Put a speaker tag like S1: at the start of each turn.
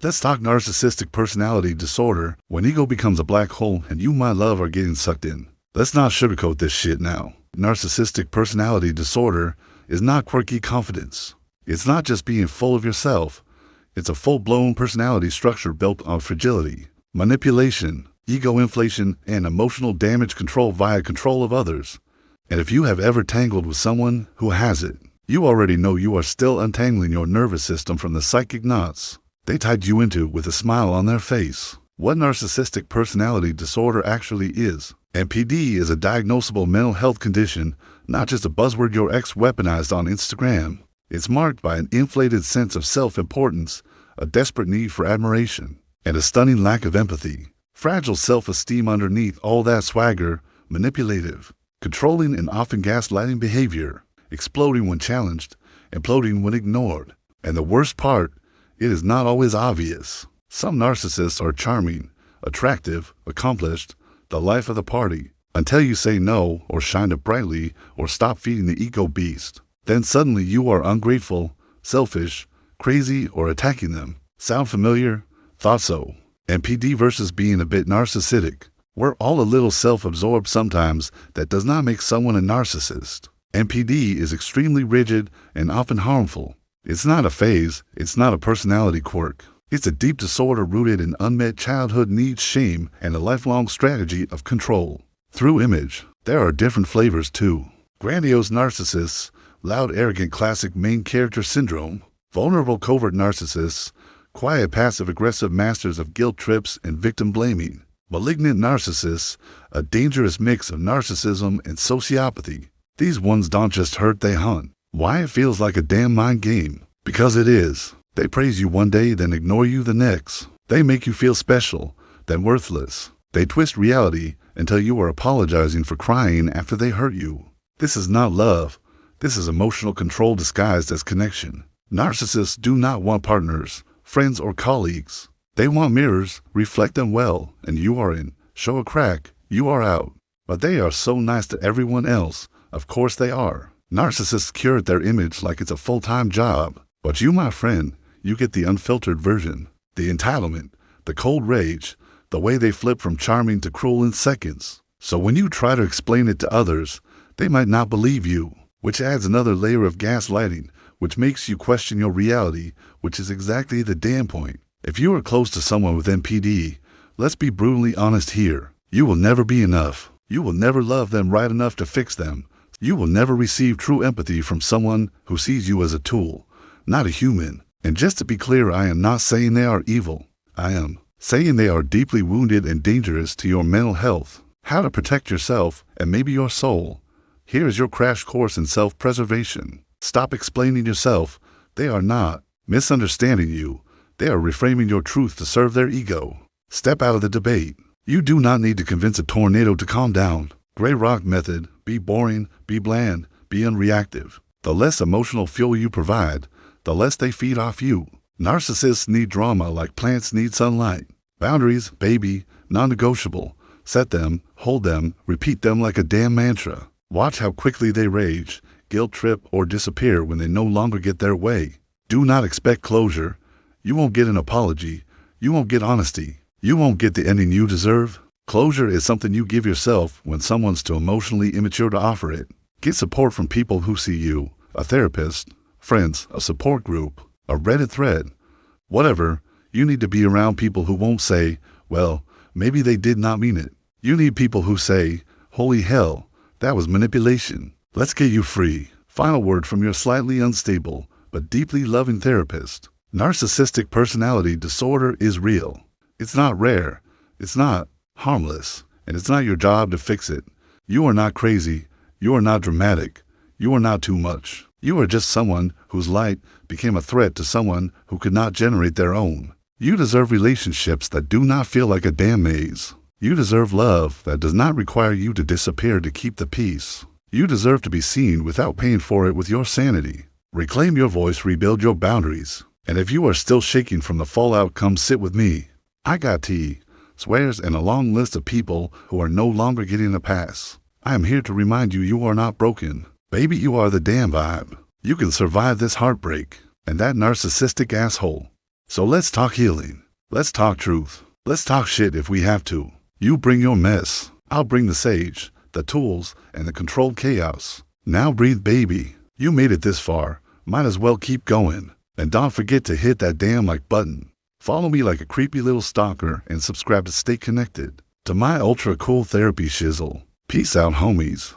S1: Let's talk narcissistic personality disorder, when ego becomes a black hole and you, my love, are getting sucked in. Let's not sugarcoat this shit now. Narcissistic personality disorder is not quirky confidence. It's not just being full of yourself. It's a full-blown personality structure built on fragility, manipulation, ego inflation, and emotional damage control via control of others. And if you have ever tangled with someone who has it, you already know you are still untangling your nervous system from the psychic knots they tied you into with a smile on their face. What narcissistic personality disorder actually is. NPD is a diagnosable mental health condition, not just a buzzword your ex weaponized on Instagram. It's marked by an inflated sense of self-importance, a desperate need for admiration, and a stunning lack of empathy. Fragile self-esteem underneath all that swagger, manipulative, controlling and often gaslighting behavior, exploding when challenged, imploding when ignored. And the worst part, it is not always obvious. Some narcissists are charming, attractive, accomplished, the life of the party, until you say no or shine up brightly or stop feeding the ego beast. Then suddenly you are ungrateful, selfish, crazy, or attacking them. Sound familiar? Thought so. NPD versus being a bit narcissistic. We're all a little self-absorbed sometimes. That does not make someone a narcissist. NPD is extremely rigid and often harmful. It's not a phase, it's not a personality quirk. It's a deep disorder rooted in unmet childhood needs, shame, and a lifelong strategy of control. Through image, there are different flavors too. Grandiose narcissists, loud, arrogant, classic main character syndrome. Vulnerable, covert narcissists, quiet, passive-aggressive masters of guilt trips and victim blaming. Malignant narcissists, a dangerous mix of narcissism and sociopathy. These ones don't just hurt, they hunt. Why it feels like a damn mind game? Because it is. They praise you one day, then ignore you the next. They make you feel special, then worthless. They twist reality until you are apologizing for crying after they hurt you. This is not love. This is emotional control disguised as connection. Narcissists do not want partners, friends, or colleagues. They want mirrors, reflect them well, and you are in. Show a crack, you are out. But they are so nice to everyone else. Of course they are. Narcissists curate their image like it's a full-time job. But you, my friend, you get the unfiltered version. The entitlement, the cold rage, the way they flip from charming to cruel in seconds. So when you try to explain it to others, they might not believe you, which adds another layer of gaslighting, which makes you question your reality, which is exactly the damn point. If you are close to someone with NPD, let's be brutally honest here. You will never be enough. You will never love them right enough to fix them. You will never receive true empathy from someone who sees you as a tool, not a human. And just to be clear, I am not saying they are evil. I am saying they are deeply wounded and dangerous to your mental health. How to protect yourself and maybe your soul. Here is your crash course in self-preservation. Stop explaining yourself. They are not misunderstanding you. They are reframing your truth to serve their ego. Step out of the debate. You do not need to convince a tornado to calm down. Gray rock method. Be boring, be bland, be unreactive. The less emotional fuel you provide, the less they feed off you. Narcissists need drama like plants need sunlight. Boundaries, baby, non-negotiable. Set them, hold them, repeat them like a damn mantra. Watch how quickly they rage, guilt trip, or disappear when they no longer get their way. Do not expect closure. You won't get an apology. You won't get honesty. You won't get the ending you deserve. Closure is something you give yourself when someone's too emotionally immature to offer it. Get support from people who see you, a therapist, friends, a support group, a Reddit thread. Whatever, you need to be around people who won't say, well, maybe they did not mean it. You need people who say, holy hell, that was manipulation. Let's get you free. Final word from your slightly unstable but deeply loving therapist. Narcissistic personality disorder is real. It's not rare. It's not harmless. And it's not your job to fix it. You are not crazy. You are not dramatic. You are not too much. You are just someone whose light became a threat to someone who could not generate their own. You deserve relationships that do not feel like a damn maze. You deserve love that does not require you to disappear to keep the peace. You deserve to be seen without paying for it with your sanity. Reclaim your voice, rebuild your boundaries. And if you are still shaking from the fallout, come sit with me. I got tea, swears, and a long list of people who are no longer getting a pass. I am here to remind you you are not broken. Baby, you are the damn vibe. You can survive this heartbreak and that narcissistic asshole. So let's talk healing. Let's talk truth. Let's talk shit if we have to. You bring your mess. I'll bring the sage, the tools, and the controlled chaos. Now breathe, baby. You made it this far. Might as well keep going. And don't forget to hit that damn like button. Follow me like a creepy little stalker and subscribe to stay connected to my ultra cool therapy shizzle. Peace out, homies.